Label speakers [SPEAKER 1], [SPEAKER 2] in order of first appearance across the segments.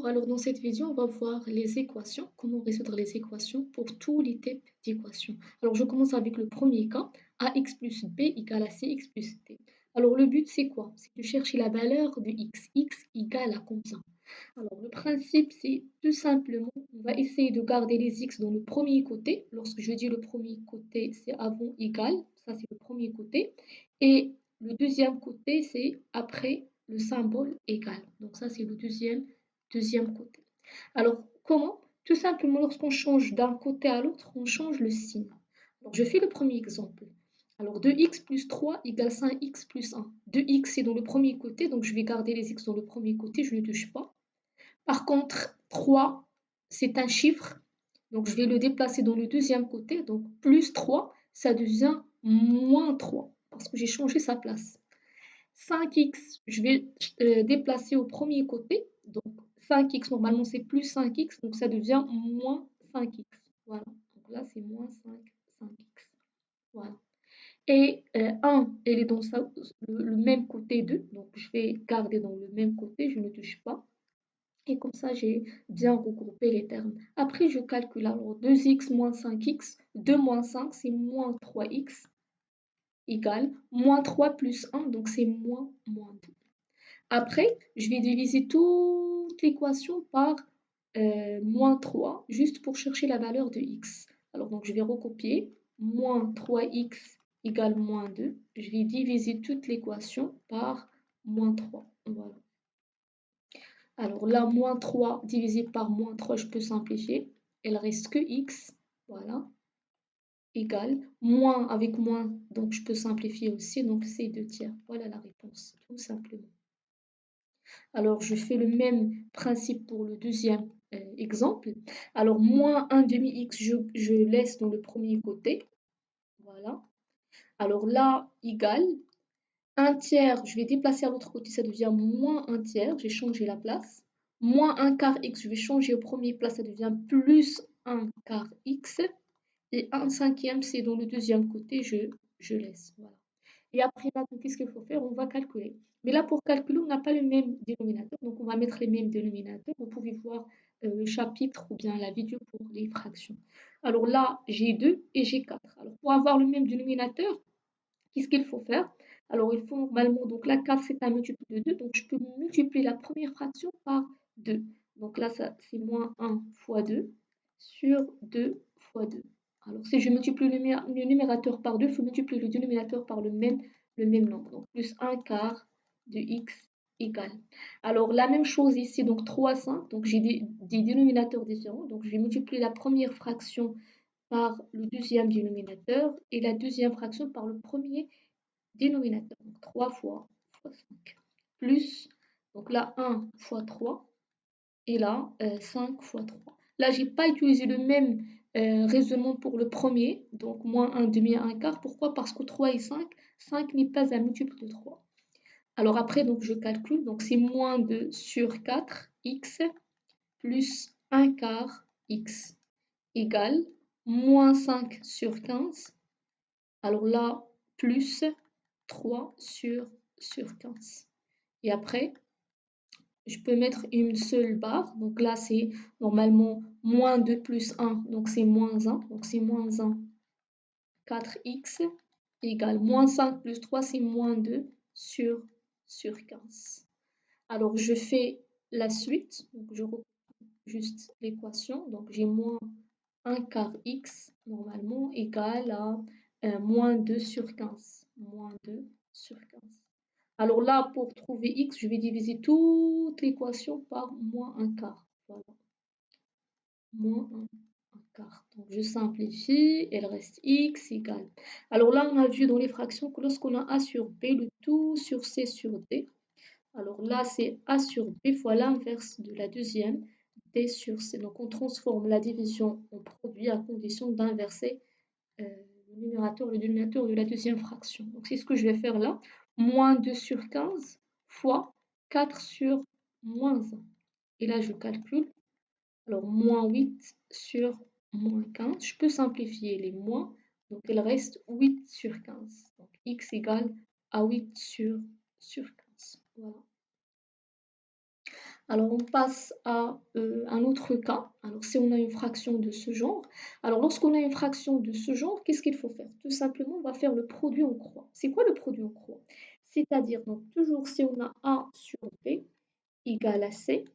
[SPEAKER 1] alors dans cette vidéo, on va voir les équations, comment résoudre les équations pour tous les types d'équations. Alors je commence avec le premier cas, ax plus b égale à cx plus d. Alors le but c'est quoi? C'est de chercher la valeur de x. X égale à combien? Alors le principe c'est tout simplement, on va essayer de garder les x dans le premier côté. Lorsque je dis le premier côté, c'est avant égal, ça c'est le premier côté. Et le deuxième côté, c'est après le symbole égal. Donc ça c'est le deuxième côté. Alors, comment? Tout simplement, lorsqu'on change d'un côté à l'autre, on change le signe. Alors, je fais le premier exemple. Alors, 2x plus 3 égale 5x plus 1. 2x, c'est dans le premier côté, donc je vais garder les x dans le premier côté, je ne touche pas. Par contre, 3, c'est un chiffre, donc je vais le déplacer dans le deuxième côté, donc plus 3, ça devient moins 3, parce que j'ai changé sa place. 5x, je vais déplacer au premier côté. Donc 5x, normalement c'est plus 5x, donc ça devient moins 5x. Voilà, donc là c'est moins 5x. Voilà. Et 1, elle est dans le même côté 2, donc je vais garder dans le même côté, je ne touche pas. Et comme ça, j'ai bien regroupé les termes. Après, je calcule alors 2x moins 5x. 2 moins 5, c'est moins 3x égale moins 3 plus 1, donc c'est moins 2. Après, je vais diviser toute l'équation par moins 3, juste pour chercher la valeur de x. Alors, donc, je vais recopier. Moins 3x égale moins 2. Je vais diviser toute l'équation par moins 3. Voilà. Alors là, moins 3 divisé par moins 3, je peux simplifier. Il reste que x. Voilà. Égale. Moins avec moins, donc je peux simplifier aussi. Donc c'est 2 tiers. Voilà la réponse, tout simplement. Alors, je fais le même principe pour le deuxième exemple. Alors, moins 1 demi-x, je laisse dans le premier côté. Voilà. Alors là, égal. 1 tiers, je vais déplacer à l'autre côté, ça devient moins 1 tiers. J'ai changé la place. Moins 1 quart x, je vais changer au premier place, ça devient plus 1 quart x. Et 1 cinquième, c'est dans le deuxième côté, je laisse. Voilà. Et après, maintenant, qu'est-ce qu'il faut faire? On va calculer. Mais là, pour calculer, on n'a pas le même dénominateur. Donc, on va mettre les mêmes dénominateurs. Vous pouvez voir le chapitre ou bien la vidéo pour les fractions. Alors là, j'ai 2 et j'ai 4. Alors, pour avoir le même dénominateur, qu'est-ce qu'il faut faire? Alors, il faut normalement, donc là, 4, c'est un multiple de 2. Donc, je peux multiplier la première fraction par 2. Donc là, c'est moins 1 fois 2 sur 2 fois 2. Alors, si je multiplie le numérateur par 2, il faut multiplier le dénominateur par le même nombre. Donc, plus 1 quart de x égale. Alors, la même chose ici, donc 3 5. Donc, j'ai des dénominateurs différents. Donc, je vais multiplier la première fraction par le deuxième dénominateur et la deuxième fraction par le premier dénominateur. Donc, 3 fois 5. Plus, donc là, 1 fois 3 et là, 5 fois 3. Là, je n'ai pas utilisé le même raisonnement pour le premier, donc moins 1 demi à 1 quart. Pourquoi? Parce que 3 et 5 n'est pas un multiple de 3. Alors après, donc, je calcule, donc c'est moins 2 sur 4 x plus 1 quart x égale moins 5 sur 15. Alors là, plus 3 sur 15. Et après, je peux mettre une seule barre. Donc là, c'est normalement moins 2 plus 1, donc c'est moins 1. Donc c'est moins 1, 4x égale moins 5 plus 3, c'est moins 2 sur 15. Alors je fais la suite. Donc je recopie juste l'équation. Donc j'ai moins 1 quart x normalement égale à moins 2 sur 15. Moins 2 sur 15. Alors là, pour trouver x, je vais diviser toute l'équation par moins 1 quart. Voilà. Moins 1 quart. Donc je simplifie, il reste x égale. Alors là, on a vu dans les fractions que lorsqu'on a a sur b, le tout sur c sur d. Alors là, c'est a sur b fois l'inverse de la deuxième, d sur c. Donc on transforme la division en produit à condition d'inverser le numérateur et le dénominateur de la deuxième fraction. Donc c'est ce que je vais faire là. Moins 2 sur 15 fois 4 sur moins 1. Et là, je calcule. Alors, moins 8 sur moins 15. Je peux simplifier les moins. Donc, il reste 8 sur 15. Donc, x égale à 8 sur 15. Voilà. Alors, on passe à un autre cas. Alors, si on a une fraction de ce genre, alors lorsqu'on a une fraction de ce genre, qu'est-ce qu'il faut faire? Tout simplement, on va faire le produit en croix. C'est quoi le produit en croix? C'est-à-dire, donc, toujours si on a A sur B égale à C,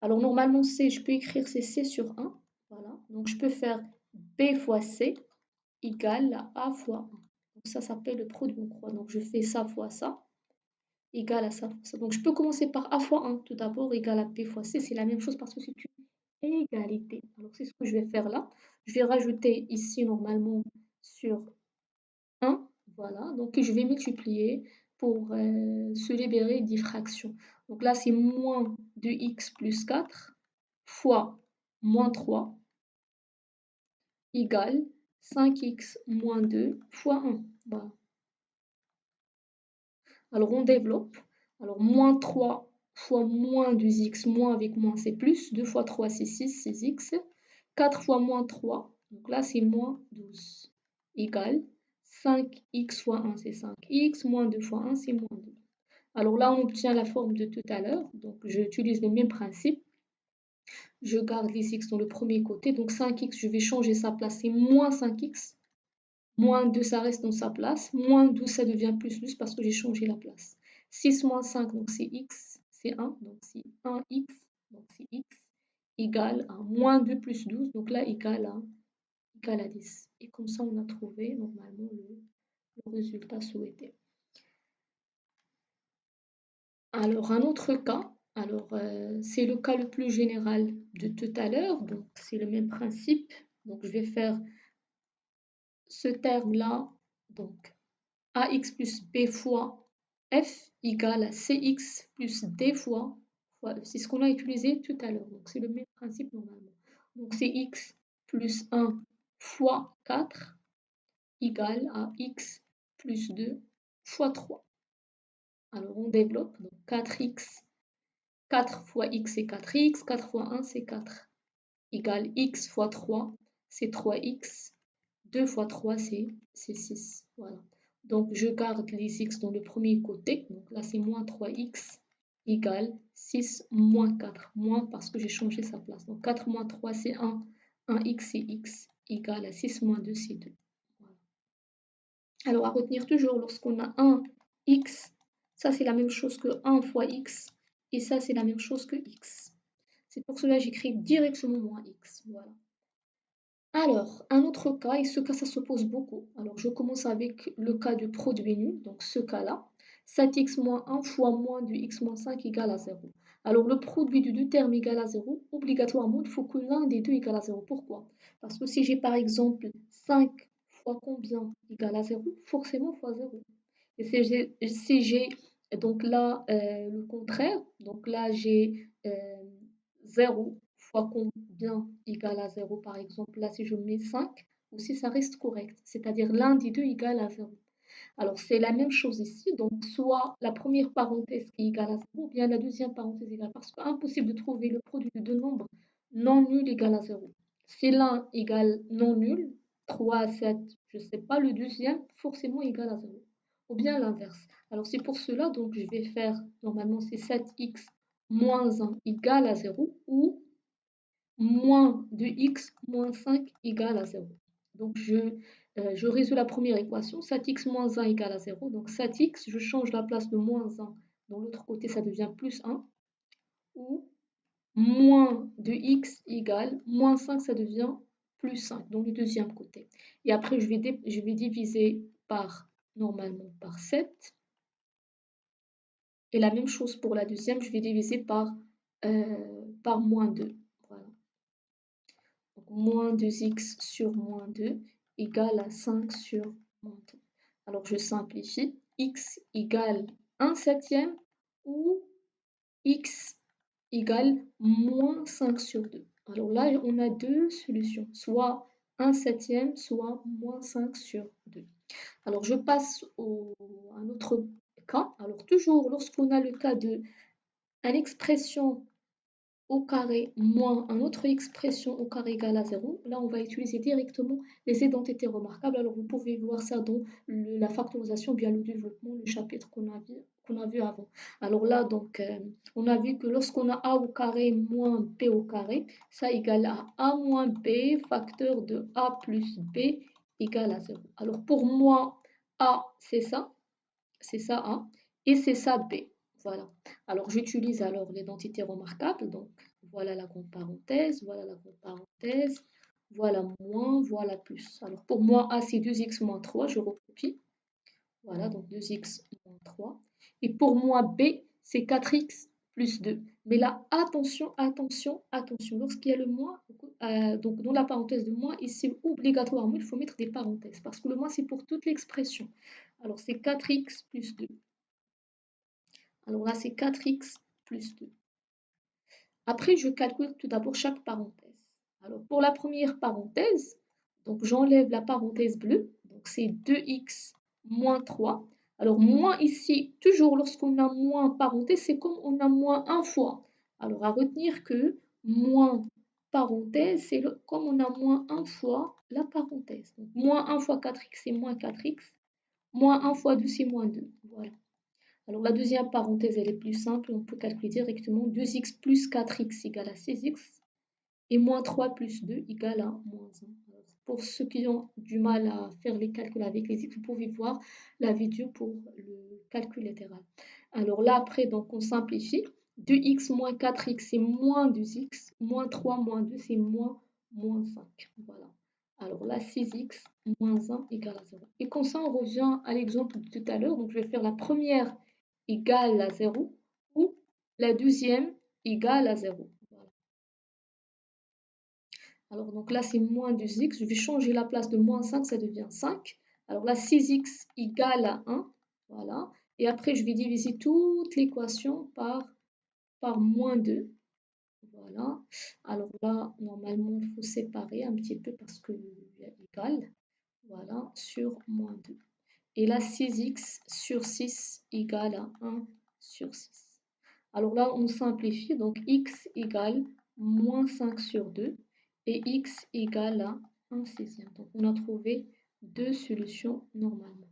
[SPEAKER 1] alors normalement C, je peux écrire c'est C sur 1. Voilà. Donc, je peux faire B fois C égale à A fois 1. Donc, ça s'appelle le produit en croix. Donc, je fais ça fois ça égale à ça fois ça. Donc, je peux commencer par A fois 1 tout d'abord égale à B fois C. C'est la même chose parce que c'est une égalité. Alors, c'est ce que je vais faire là. Je vais rajouter ici normalement sur 1. Voilà. Donc, je vais multiplier pour se libérer des fractions. Donc là, c'est moins 2x plus 4 fois moins 3 égale 5x moins 2 fois 1. Voilà. Alors on développe. Alors moins 3 fois moins 2x, moins avec moins c'est plus. 2 fois 3 c'est 6, c'est x. 4 fois moins 3, donc là c'est moins 12, égale 5x fois 1 c'est 5x, moins 2 fois 1 c'est moins 2. Alors là on obtient la forme de tout à l'heure, donc j'utilise le même principe. Je garde les x dans le premier côté, donc 5x je vais changer sa place, c'est moins 5x. Moins 2, ça reste dans sa place. Moins 12, ça devient plus parce que j'ai changé la place. 6 moins 5, donc c'est x, c'est 1, donc c'est 1x, donc c'est x, égale à moins 2 plus 12, donc là égale à 10. Et comme ça, on a trouvé normalement le résultat souhaité. Alors, un autre cas, alors c'est le cas le plus général de tout à l'heure, donc c'est le même principe. Donc, je vais faire ce terme-là, donc ax plus b fois f égale à cx plus d fois f. C'est ce qu'on a utilisé tout à l'heure. Donc c'est le même principe normalement. Donc c'est x plus 1 fois 4 égale à x plus 2 fois 3. Alors on développe. Donc 4x, 4 fois x c'est 4x, 4 fois 1 c'est 4 égale x fois 3 c'est 3x, 2 fois 3 c'est 6. Voilà. Donc, je garde les x dans le premier côté. Donc là, c'est moins 3x égale 6 moins 4. Moins parce que j'ai changé sa place. Donc, 4 moins 3, c'est 1. 1x, c'est x égale à 6 moins 2, c'est 2. Voilà. Alors, à retenir toujours, lorsqu'on a 1x, ça, c'est la même chose que 1 fois x. Et ça, c'est la même chose que x. C'est pour cela que j'écris directement moins x. Voilà. Alors, un autre cas, et ce cas, ça s'oppose beaucoup. Alors, je commence avec le cas de produit nul, donc ce cas-là. 7x moins 1 fois moins 2x moins 5 égale à 0. Alors, le produit de deux termes égale à 0, obligatoirement, il faut que l'un des deux égale à 0. Pourquoi? Parce que si j'ai par exemple 5 fois combien égale à 0, forcément fois 0. Et si j'ai donc là le contraire, donc là j'ai 0 fois combien égale à 0 par exemple, là si je mets 5, aussi ça reste correct, c'est-à-dire l'un des deux égale à 0. Alors c'est la même chose ici, donc soit la première parenthèse qui est égale à 0, ou bien la deuxième parenthèse égale, parce qu'impossible de trouver le produit de deux nombres non nuls égale à 0. Si l'un égale non nul, 3, 7, je ne sais pas, le deuxième forcément égal à 0. Ou bien l'inverse. Alors c'est pour cela, donc je vais faire, normalement c'est 7x moins 1 égale à 0 ou moins 2x moins 5 égale à 0. Donc je résous la première équation, 7x moins 1 égale à 0. Donc 7x, je change la place de moins 1, dans l'autre côté ça devient plus 1. Ou moins 2x égale moins 5, ça devient plus 5, donc le deuxième côté. Et après, je vais diviser par, normalement, par 7. Et la même chose pour la deuxième, je vais diviser par moins 2. Voilà. Donc, moins 2x sur moins 2 égale à 5 sur moins 2. Alors, je simplifie. X égale 1 septième ou x égale moins 5 sur 2. Alors là, on a deux solutions, soit 1 septième, soit moins 5 sur 2. Alors je passe à un autre cas. Alors toujours lorsqu'on a le cas de une expression au carré moins une autre expression au carré égale à 0, là on va utiliser directement les identités remarquables. Alors vous pouvez voir ça dans la factorisation, bien le développement, le chapitre qu'on a vu avant. Alors là, donc, on a vu que lorsqu'on a a au carré moins b au carré, ça égale à a moins b facteur de a plus b égale à 0. Alors pour moi, a, c'est ça A, et c'est ça B. Voilà. Alors j'utilise alors l'identité remarquable, donc voilà la grande parenthèse, voilà la grande parenthèse, voilà moins, voilà plus. Alors pour moi A c'est 2x moins 3, je recopie. Voilà, donc 2x moins 3. Et pour moi B c'est 4x plus 2. Mais là, attention, attention, attention, lorsqu'il y a le moins, donc dans la parenthèse de moins, ici obligatoirement il faut mettre des parenthèses, parce que le moins c'est pour toute l'expression. Alors c'est 4x plus 2. Alors là, c'est 4x plus 2. Après, je calcule tout d'abord chaque parenthèse. Alors pour la première parenthèse, donc j'enlève la parenthèse bleue, donc c'est 2x moins 3. Alors moins ici, toujours lorsqu'on a moins parenthèse, c'est comme on a moins un fois. Alors à retenir que moins parenthèse, c'est comme on a moins un fois la parenthèse. Donc moins 1 fois 4x, c'est moins 4x. Moins 1 fois 2, c'est moins 2. Voilà. Alors la deuxième parenthèse, elle est plus simple, on peut calculer directement 2x plus 4x égale à 6x et moins 3 plus 2 égale à moins 1. Alors, pour ceux qui ont du mal à faire les calculs avec les x, vous pouvez voir la vidéo pour le calcul latéral. Alors là, après, donc on simplifie. 2x moins 4x, c'est moins 2x. Moins 3 moins 2, c'est moins 5. Voilà. Alors là, 6x moins 1 égale à 0. Et comme ça, on revient à l'exemple de tout à l'heure. Donc, je vais faire la première égale à 0 ou la deuxième égale à 0. Voilà. Alors, donc là, c'est moins 2x. Je vais changer la place de moins 5, ça devient 5. Alors là, 6x égale à 1. Voilà. Et après, je vais diviser toute l'équation par moins 2. Voilà. Alors là, normalement, il faut séparer un petit peu parce qu'il y a égal. Voilà, sur moins 2. Et là, 6x sur 6 égale à 1 sur 6. Alors là, on simplifie. Donc, x égale moins 5 sur 2 et x égale à 1 sixième. Donc, on a trouvé deux solutions normalement.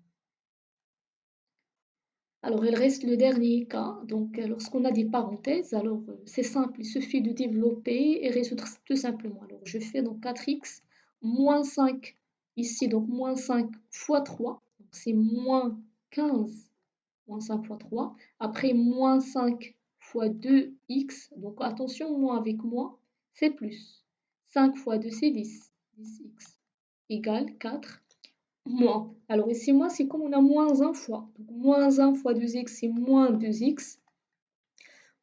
[SPEAKER 1] Alors, il reste le dernier cas. Donc, lorsqu'on a des parenthèses, alors c'est simple, il suffit de développer et résoudre tout simplement. Alors, je fais donc 4x moins 5 ici, donc moins 5 fois 3. Donc, c'est moins 15, moins 5 fois 3. Après, moins 5 fois 2x. Donc, attention, moins avec moins, c'est plus. 5 fois 2, c'est 10. 10x égale 4. Moins. Alors ici, moins, c'est comme on a moins 1 fois. Donc, moins 1 fois 2x, c'est moins 2x.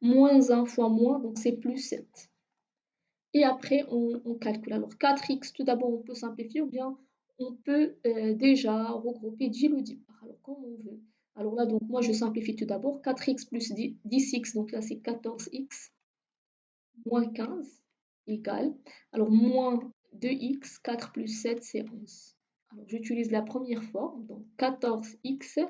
[SPEAKER 1] Moins 1 fois moins, donc c'est plus 7. Et après, on calcule. Alors 4x, tout d'abord, on peut simplifier ou bien on peut déjà regrouper 10 ou 10 parts. Alors comme on veut. Alors là, donc moi, je simplifie tout d'abord. 4x plus 10x, donc là, c'est 14x moins 15 égale. Alors moins 2x, 4 plus 7, c'est 11. Alors j'utilise la première forme, donc 14x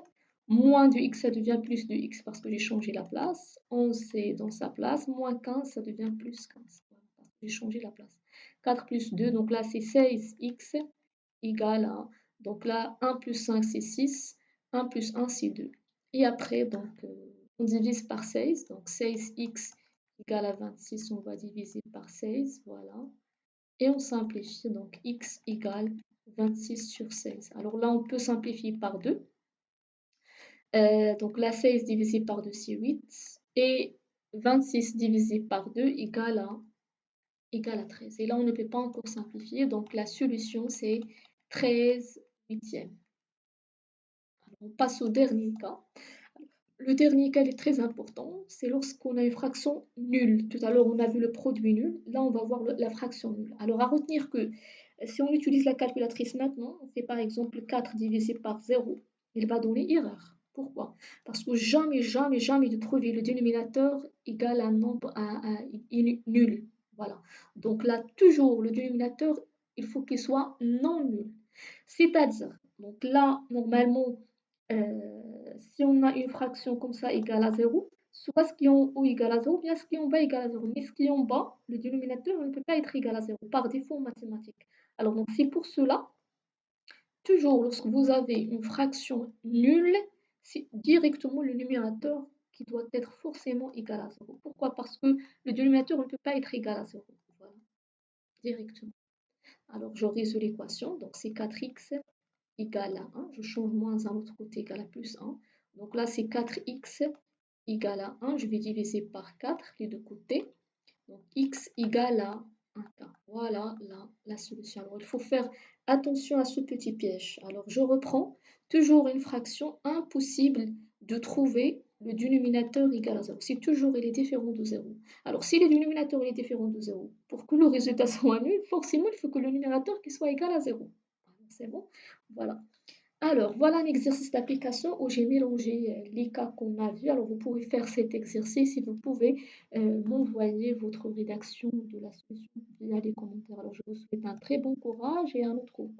[SPEAKER 1] moins 2x, ça devient plus 2x parce que j'ai changé la place. 11, c'est dans sa place. Moins 15, ça devient plus 15. Voilà, parce que j'ai changé la place. 4 plus 2, donc là c'est 16x égale à, donc là 1 plus 5 c'est 6, 1 plus 1 c'est 2. Et après, donc on divise par 16, donc 16x égale à 26, on va diviser par 16, voilà. Et on simplifie, donc x égale 26 sur 16. Alors là, on peut simplifier par 2. Donc là, 16 divisé par 2, c'est 8. Et 26 divisé par 2 égale à 13. Et là, on ne peut pas encore simplifier. Donc la solution, c'est 13 huitièmes. Alors, on passe au dernier cas. Le dernier cas est très important, c'est lorsqu'on a une fraction nulle. Tout à l'heure, on a vu le produit nul. Là, on va voir la fraction nulle. Alors, à retenir que si on utilise la calculatrice maintenant, on fait par exemple 4 divisé par 0, il va donner erreur. Pourquoi? Parce que jamais, jamais, jamais de trouver le dénominateur égal à un nombre nul. Voilà. Donc là, toujours, le dénominateur, il faut qu'il soit non nul. C'est-à-dire, donc là, normalement, si on a une fraction comme ça égale à 0, soit ce qui est en haut égal à 0, ou bien ce qui est en bas égal à 0. Mais ce qui est en bas, le dénominateur ne peut pas être égal à 0 par défaut en mathématiques. Alors donc c'est pour cela, toujours lorsque vous avez une fraction nulle, c'est directement le numérateur qui doit être forcément égal à 0. Pourquoi? Parce que le dénominateur ne peut pas être égal à 0. Voilà, directement. Alors je résous l'équation, donc c'est 4x égale à 1. Je change moins 1 l'autre côté égale à plus 1. Donc là c'est 4x égale à 1. Je vais diviser par 4 les deux côtés. Donc x égale à 1K. Voilà la solution. Alors il faut faire attention à ce petit piège. Alors je reprends. Toujours une fraction, impossible de trouver le dénominateur égal à 0. Si toujours il est différent de 0. Alors si le dénominateur il est différent de 0, pour que le résultat soit nul, forcément il faut que le numérateur qui soit égal à 0. C'est bon? Voilà. Alors, voilà un exercice d'application où j'ai mélangé les cas qu'on a vus. Alors, vous pouvez faire cet exercice si vous pouvez m'envoyer votre rédaction de la solution via les commentaires. Alors, je vous souhaite un très bon courage et un autre cours.